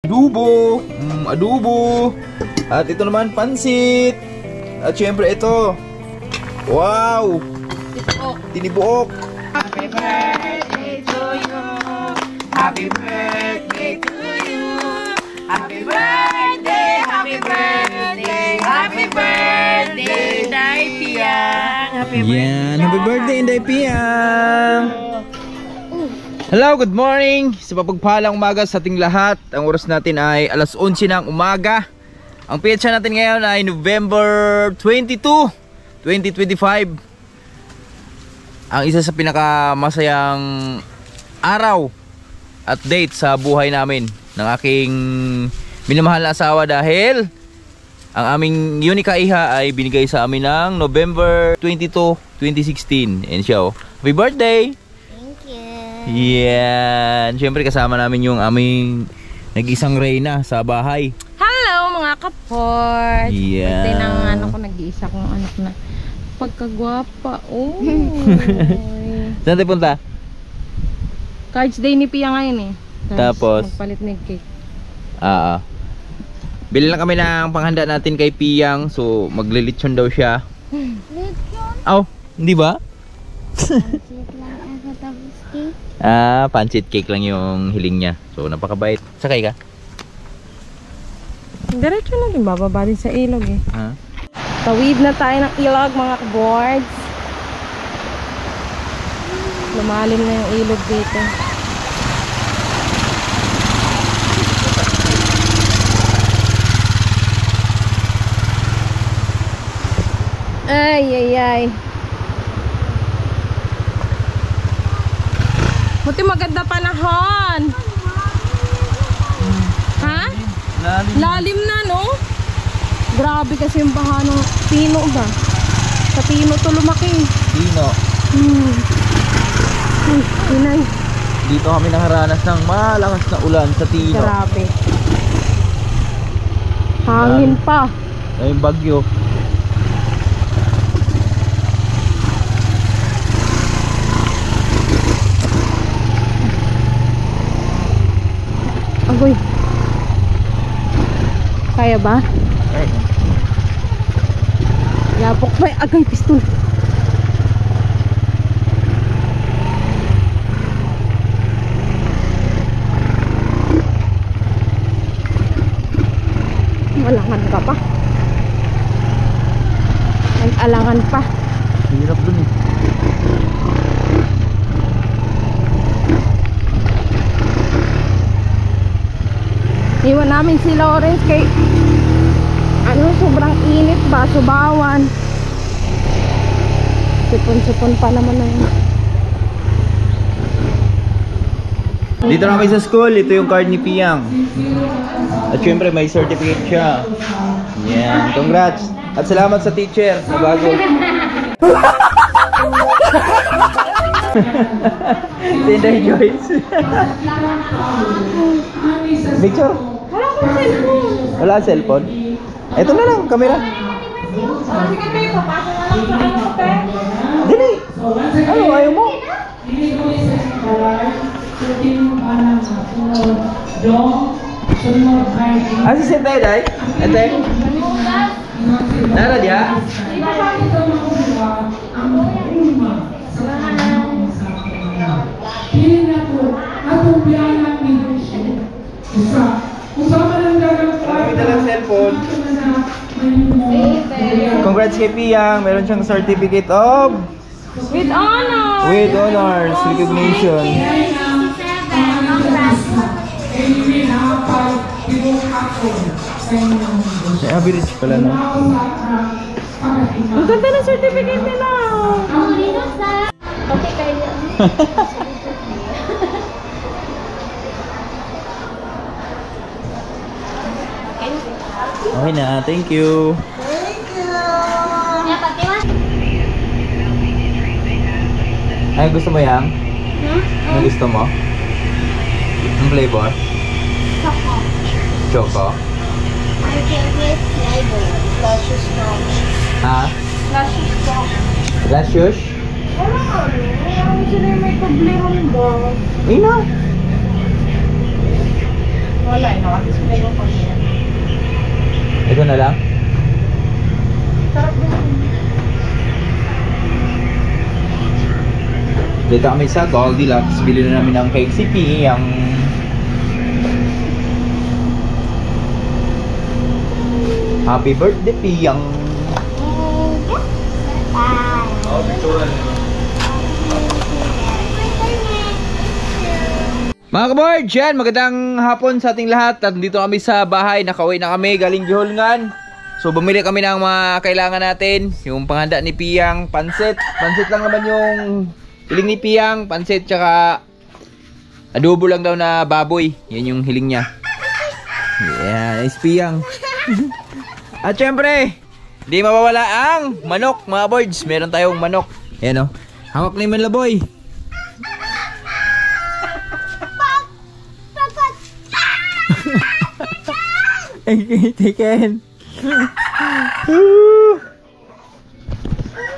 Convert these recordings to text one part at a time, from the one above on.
Adobo. Adobo. At ito naman, pansit. At syempre ito. Wow. Tinibuok. Happy birthday to you. Happy birthday to you. Happy birthday, happy birthday, happy birthday, Inday Piang. Happy Yan, happy birthday Inday Piang. Hello, good morning. Sa mapagpalang umaga sa ating lahat. Ang oras natin ay alas 11 ng umaga. Ang petsa natin ngayon ay November 22, 2025. Ang isa sa pinakamasayang araw at date sa buhay namin ng aking minamahal na asawa dahil ang aming Unica Iha ay binigay sa amin ng November 22, 2016. And siya, happy birthday! Thank you. Yan. Siyempre kasama namin yung aming nag-isang reyna sa bahay. Hello mga kaport. Yeah. Birthday ng ano ko, nag-iisa kong anak na pagkagwapa. Oh. Saan tayo punta? Cards Day ni Pia ngayon eh. Tapos magpalit ng cake. Bili lang kami ng panghanda natin kay Piyang. So maglilitsyon daw siya. Lechon? Oh, hindi ba? Pansit lang ako tapos cake. Pancit cake lang yung hiling niya. So napakabait. Sakay ka? Diretso na rin, bababa din sa ilog eh. Tawid na tayo ng ilog mga kaboards. Lumalim na yung ilog dito. Ay, ay, ay. Buti maganda panahon. Ha? Lalim na, no? Grabe kasi yung baha ng Pino ba? Sa Pino to lumaki. Pino. Inay. Dito kami nakaranas ng malakas na ulan sa Tino. Grabe. Hangin pa. Ay, bagyo. Agoy. Kaya ba? Ay. Yapok pa. Agay, pistol. Alangan ka pa. Nag-alangan pa. Hirap dun eh. Iwan namin si Lawrence kay sobrang init ba, subawan. Sipon-sipon pa naman ng Dito na kami sa school. Ito yung card ni Piyang. At syempre may certificate siya. Yan, congrats. At salamat sa teacher na bago. Tinday Joyce. Picture? wala akong cellphone. Wala cellphone? Ito na lang, camera. Sige kayo, papasok na lang sa ano ko pe. Dili. Ano, ayaw mo? Si Sentay, Day? Ate? Nara dia? Kami dalang cellphone. Congrats kay Piyang. Meron siyang certificate of With honor. with honors recognition. May average pala no? Ang ganda ng certificate nila. Okay kayo. Okay na, thank you. Ay, gusto mo yan? Ano gusto mo? Ang flavor? Choco. Choco? My favorite flavor. Luscious Crunch. Ha? Luscious Crunch. Lascious? Wala ka. Ano sila yung may problema ba? Ina! Wala, naka-display ko pa niya. Ito na lang? Sarap din. Dito kami sa Goldilocks. Bili na namin ng cake si Piyang. Happy birthday, Piyang! Oh, picture. Mga kaboard, yan, magandang hapon sa ating lahat. At dito kami sa bahay, nakauwi na kami galing Gihulngan. So bumili kami ng mga kailangan natin. Yung panghanda ni Piyang, pansit. Pansit lang naman yung hiling ni Piyang, pansit tsaka adobo lang daw na baboy. Yan yung hiling niya. Yeah, nice Piyang. At syempre, hindi mawawala ang manok, mga boards. Meron tayong manok. Ayan o. Hawak na yung manlaboy. Tiken.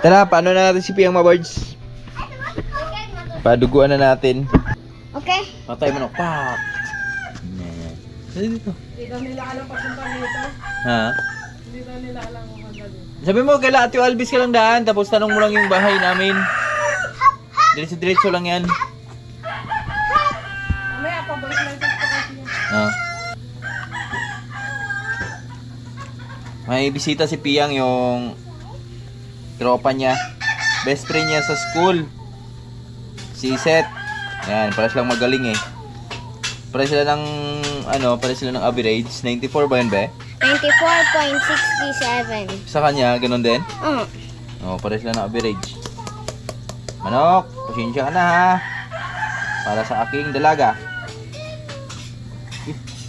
Tara, paano na natin si Piyang, mga boards? Paduguan na natin. Okay. Patay manok. Pak! Saan dito? Hindi daw nila alam papunta dito. Ha? Hindi daw nila alam kung hanggang dito. Sabi mo, kaila Ate Alvis ka lang daan, tapos tanong mo lang yung bahay namin. Diretso-diretso lang yan. Mamaya pa, voice message ko kasi yun. Ah. May bisita si Piyang, yung tropa niya. Best friend niya sa school. Si Seth. Yan, para silang magaling eh. Para sila ng, para sila ng average. 94 ba yun, be? 94.67. Sa kanya, ganun din? Oh, para sila ng average. Manok, pasensya ka na ha. Para sa aking dalaga.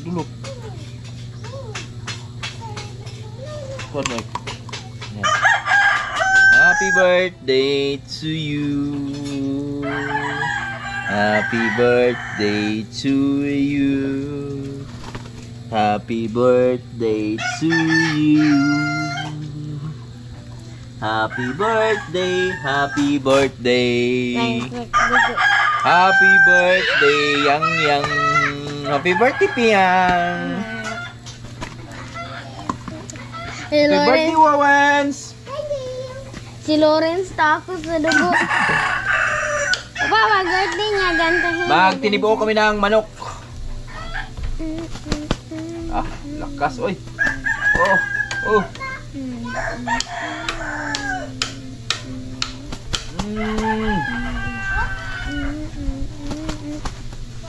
Dulog. What, Mike? Yan. Happy birthday to you. Happy birthday to you. Happy birthday to you. Happy birthday, happy birthday. Happy birthday, yang. Happy birthday, Piyang. Si Happy birthday, Wawans. Si Lawrence takot sa dugo. Papa, mag-birthday niya, gantahin. Magtinibuo kami ng manok. Ah, lakas, oy. Oh.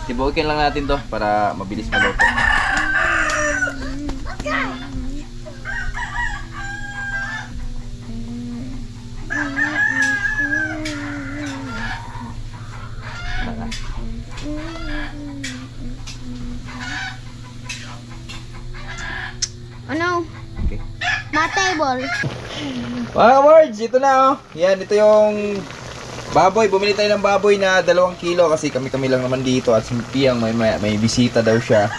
Tibuokin lang natin to para mabilis maluto. Ano? Okay. Ma-table. Mga words, ito na oh. Yan, ito yung baboy. Bumili tayo ng baboy na 2 kilo kasi kami-kami lang naman dito. At si Piyang may bisita daw siya.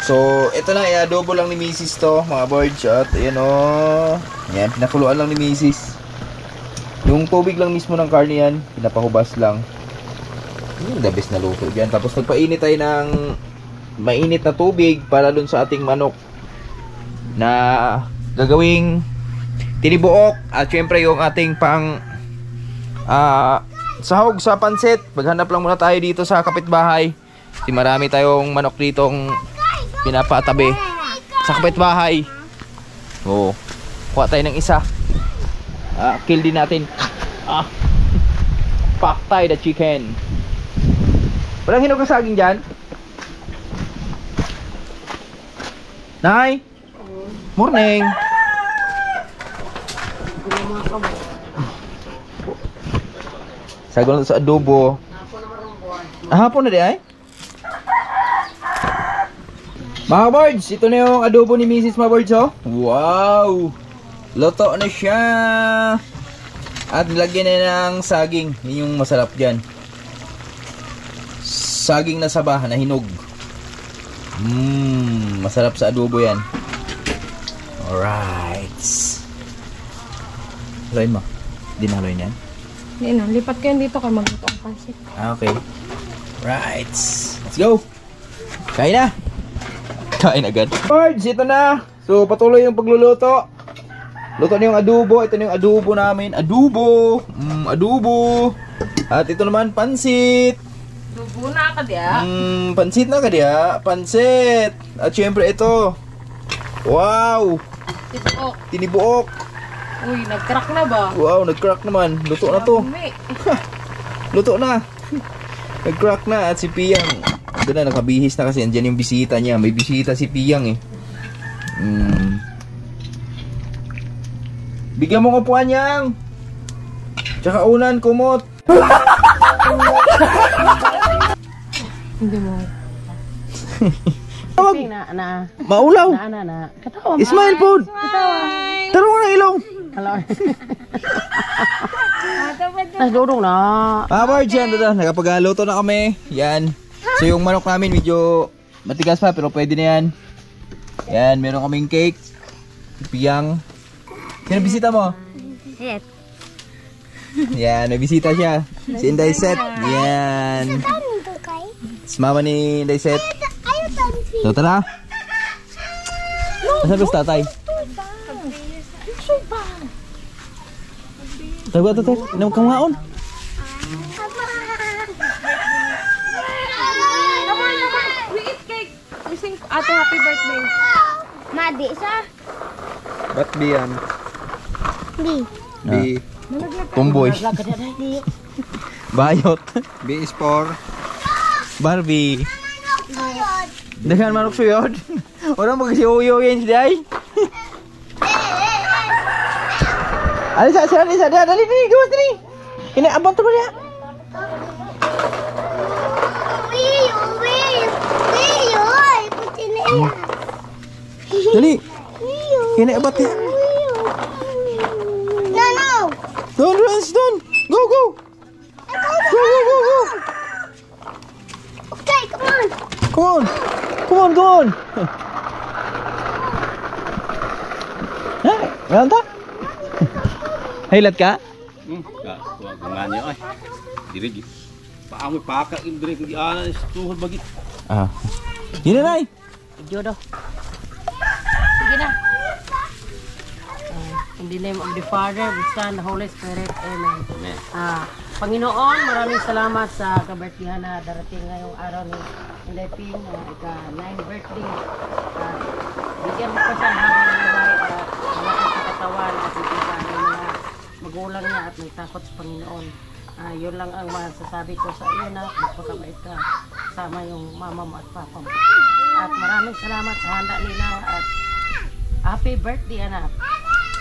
So, ito na, i-adobo lang ni Mrs. to, mga words. At ayan oh. Yan, pinakuluan lang ni Mrs. Yung tubig lang mismo ng karne yan, pinapahubas lang. Yung the best na luto dyan. Tapos nagpainit tayo ng mainit na tubig para dun sa ating manok na gagawing tinibuok. At syempre yung ating pang sahog sa pansit. Maghanap lang muna tayo dito sa kapitbahay kasi marami tayong manok ditong pinapatabi sa kapitbahay. Oo, kuha tayo ng isa. Kill din natin. Paktay the chicken. Walang hinog na saging dyan? Nay? Morning. Sagol sa adobo. Hapon na di ay? Mga birds, ito na yung adobo ni Mrs. mga birds oh. Wow! Luto na siya. At nilagyan na ng saging. Yun yung masarap dyan. Saging na saba na hinog. Masarap sa adobo yan. Alright. Haloyin mo. Hindi na haloyin yan? Hindi na, lipat kayo dito kay magluto ang pansit. Okay. Right. Let's go. Kain na. Kain agad. Birds, ito na. So, patuloy yung pagluluto. Luto na yung adobo. Ito na yung adobo namin. Adobo. Adobo. At ito naman, pansit. Dugo na ka diya. Pansit na ka diya. Pansit. At syempre ito. Wow. Ito. Tinibuok. Uy, nag-crack na ba? Wow, nag-crack naman. Luto na to. Dami. Luto na. Nag-crack na. At si Piyang. Ito na, nakabihis na kasi. Andyan yung bisita niya. May bisita si Piyang eh. Bigyan mo ko puan yang. Tsaka unan, kumot. Hindi mo. Tawag. Na. Maulaw. Na. Katawa. Ismail food. Taro mo ng ilong. Hello. Nasdurong na. Birds yan. Nakapagluto na kami. Yan. So yung manok namin medyo matigas pa pero pwede na yan. Yan. Meron kaming cake. Piyang. Sino bisita mo? Yes. Yan. May bisita siya. Si Inday Set. Yan. Si mama ni Inday Set. So tara. Nasaan ba si tatay? Tawa to. Inam kang maon. We eat cake. We sing ate happy birthday. Madi sa. Ba't B yan? B. B. Tomboy. Bayot. B is for Barbie. Dagan manok suyod. Orang magsiuyo yan si Day. Alisa, dali, gawas dali. Ini abang tu dia. Dali. Ini abang ya. Don't run, Go. Okay, come on. Come on. Meron ta? Hilat ka? Nga niya ay. Dirigi. Paamo paka imbre di ana tuhod bagi. Yun na nay. Jodoh. Sige na. In the name of the Father, the Son, the Holy Spirit. Amen. Panginoon, maraming salamat sa kabertihan na darating ngayong araw ni Inday Ping, ika-9 birthday. Bigyan mo pa siya ng habang buhay at malaking katawan at ibigay ng mga magulang niya at may takot sa Panginoon. Yun lang ang masasabi ko sa iyo na magpakabait ka kasama yung mama mo at papa mo. At maraming salamat sa handa nila at happy birthday anak.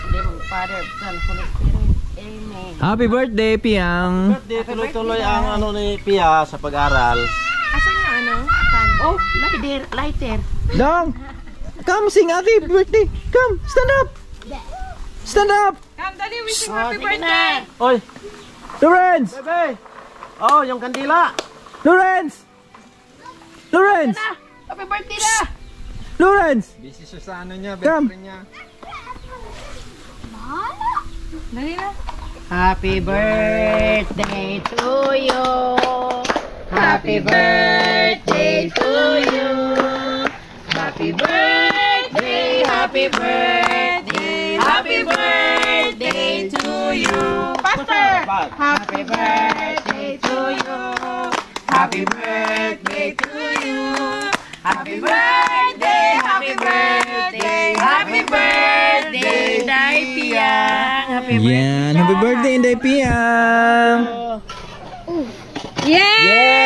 In the name of the Father, Son, Holy Spirit. Amen. Happy birthday, Piyang. Birthday tuloy-tuloy ang ano ni Pia sa pag-aral. Asan yung ano? Oh, lighter. Dong. Come sing happy birthday. Come, stand up. Come, dali, wishing happy birthday. Oy, Lawrence. bebe. Oh, yung kandila. Lawrence. Happy birthday na! Lawrence. Busy siya sa ano niya, Come. niya. Dali na. Happy birthday to you. Happy birthday to you. Happy birthday, happy birthday, happy birthday to you. Pastor! Happy birthday to you. Happy birthday to you. Happy birthday, happy birthday, happy birthday, Inday Piyang. Happy Yan, happy birthday, Inday Piyang. Yay! Yay!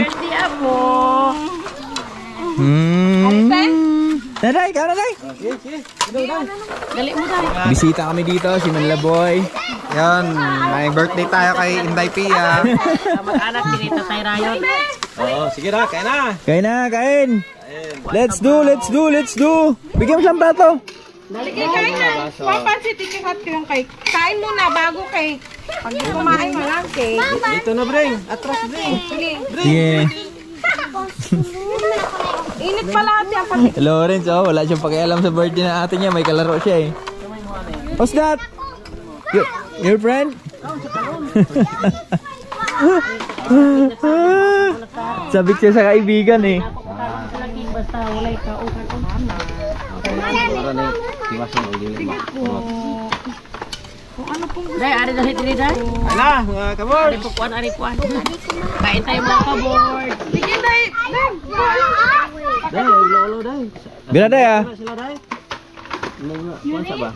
birthday ako. Naday, ikaw naday. Dali mo tayo. Bisita kami dito, si Manlaboy. Yan, may birthday tayo kay Inday Pia. Mag-anak din ito tayo rayon. Oo, sige na, kaya na. Kain. Let's do. Bigyan mo siyang plato. Kain na. Papansitin yung hot yung cake. Kain muna bago cake. Pag kumain mo lang cake. Dito na, Breng. Atras, Breng. Yeah. Init pa lahat yan pati. Lawrence, wala siyang pakialam sa birthday na ate niya. May kalaro siya eh. What's that? Your friend? Sabik siya sa kaibigan eh. Sa lagi basta walay ka o kan mama. Dai, ari dali dili dai. Ala, mga kabor. Ari pukuan, ari puan. Kain tayo mga kabor. Sige, day. Dai, lolo dai. Bila day ah. Sila dai. Kuan sa ba?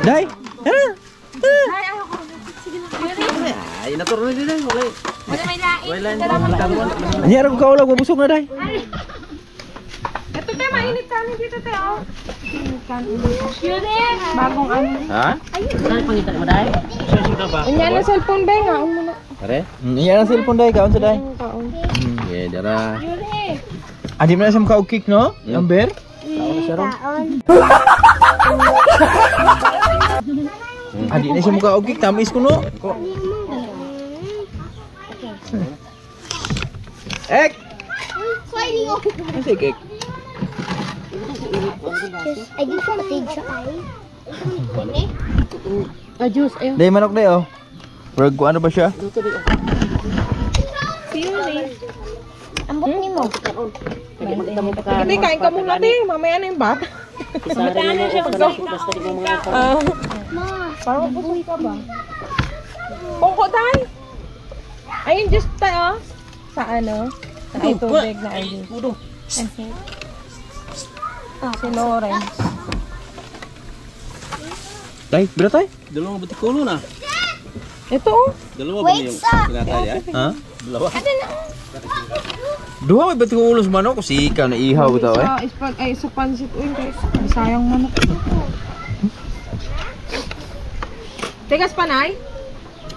Day. Ah. Ay, naturo na dai. Walay. Wala na. Anya ra ko kaulag mabusog na day. Ito te, mainit kanin dito te, oh. Bagong ano. Ha? Dai pangita mo dai. Sino ba? Unya na cellphone ba nga? Ano na? Pare? Iya ang cellphone day kaon sa day. Kaon. Yeah, dara. Adi mo na sa makaog cake no? Amber? Adi na siya makaog cake tamis ko no. Ek. Ano si cake? I just want to try. Juice ayo. Day manok day oh. Pero ano ba siya? Ambot ni mo. Hindi, kain ka muna te. Mamaya na yung bata. Sari mo siya basta di mo mga Parang busog ka ba? Pungko tay. Ayun, just tayo. Sa ano? Sa ay tubig na ayun. Si Lawrence. Tay, bila tay? Dalawang batikulo na. Ito oh. Dalawa ba yung kinatay ay? Ha? Dalawa. Duha may ba't ulos manok? Kasi ikaw na ihaw bitaw eh. Sa pansit. Uy, guys. Sayang manok. Tigas panay?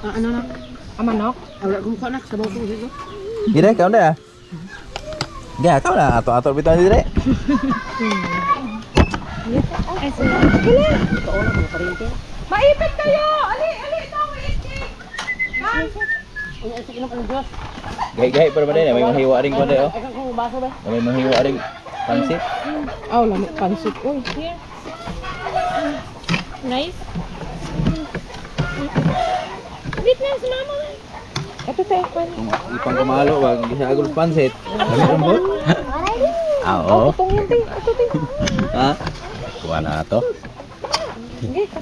ano na? Manok? Wala kong kanak sa bawah dito. Dire, kau dah. Dia kau dah atur-atur bitaw dire. Maipit kayo! Ali! Ito! Maipit! Gahit-gahit pa naman din. May mahiwa rin ko din oh. Kung baso ba? May mahiwa rin pansit. Oh, lamig pansit. Uy, here. Nice. Wait na, si mama. Ito tayo pa. Ipang kamalo, wag gisagol pansit. Kami rambot. Ah, oo. Itong hindi. Ito tayo. Ha? Kuha na to.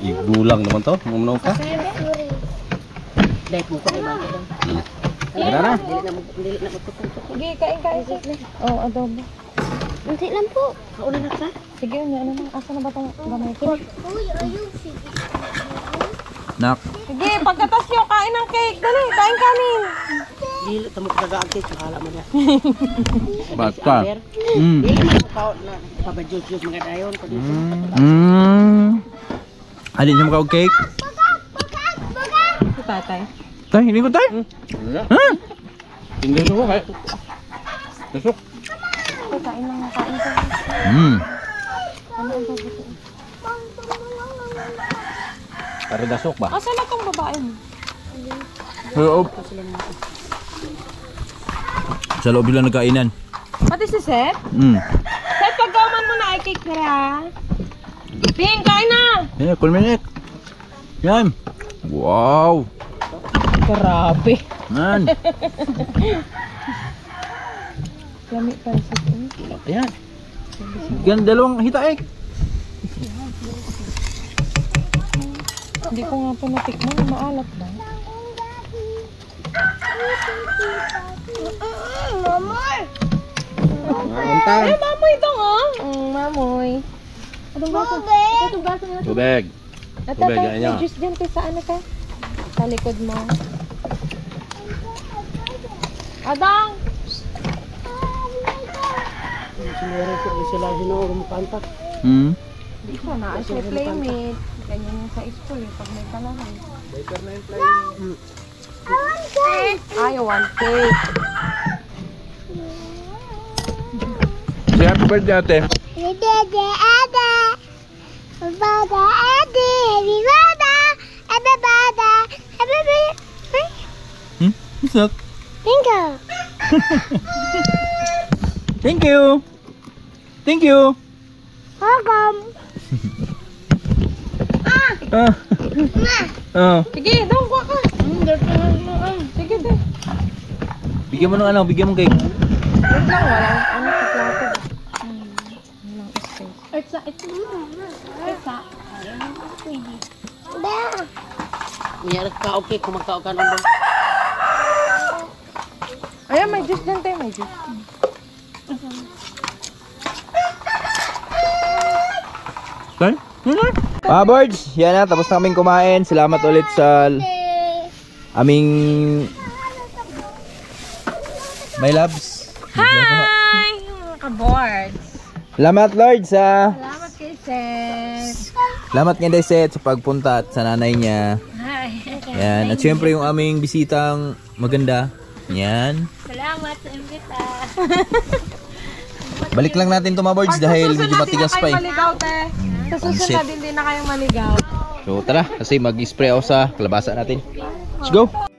Igulang naman to. Mumnaw ka. Dai mo ko ba? Tara na. Dili na ko. Sige, kain. Oh, adobo. Nanti lang po. Kauna na ka. Sige, ano na. Asa na ba itong gamay ko? Uy, ayun. Nak. Sige, pagkatas nyo, kain ng cake. Dali, kain kanin. Dili tamo ko kagaagay sa hala man ya. Basta. Dili mo ko na pabajus mga dayon ko dito. Alin siya makaog cake? Si tatay. Tay, hindi ko tay. Ha? Tingnan ko kay. Tusok. Kain lang, kain ko. Para dasok ba? Asa na itong babae mo? Sa loob lang nagkainan. Pati si Seth? Seth, pagkaman mo na ay cake na ha. Ping, kain na! Yan, kulminik. Yan. Wow. Grabe. Man. Lamig pansit. Ayan. Gan dalawang hita eh. Hindi ko nga po natikman. Maalat ba? Mamoy! Mantang. Ay, mamoy ito nga. Mamoy. Anong baso? Itong baso na ito. Tubig. Ito, Tubig, ito. yan niya. May juice dyan tayo sa ano ka? Sa likod mo. Adang! Sinira ko sila hinuog mo kanta. Hindi ko na. Siya playmate. Ganyan yung sa school eh. Pag may kalahan. Ay, one cake. Say happy birthday ate. Dede, ada. Bada, ade. Bada. Ebe, bada. Ebe, be. What's up? Bingo. Thank you. Thank you. Welcome. Ah. Ah. Sige, dong, kuha ka. Sige, dong. Bigyan mo ng ano, bigyan mo cake. Wait lang, walang ano sa plato. Walang space. Nya ka okay kung magkao ka nung. Ayan, may juice dyan tayo, may juice. Saan? Mga birds, yan na, tapos na kaming kumain. Salamat ulit sa aming my loves. Hi! Mga ka-boards. Salamat Lord sa Salamat kay Seth. salamat nga Deset sa pagpunta at sa nanay niya. Hi. Yan, at syempre yung aming bisitang maganda. Yan. Salamat sa imbita. Balik lang natin to mga birds dahil medyo matigas pa eh. Maligaw, te. Sa susunod Pansit. din na kayong maligaw. So tara, kasi mag-spray ako sa kalabasa natin. Let's go!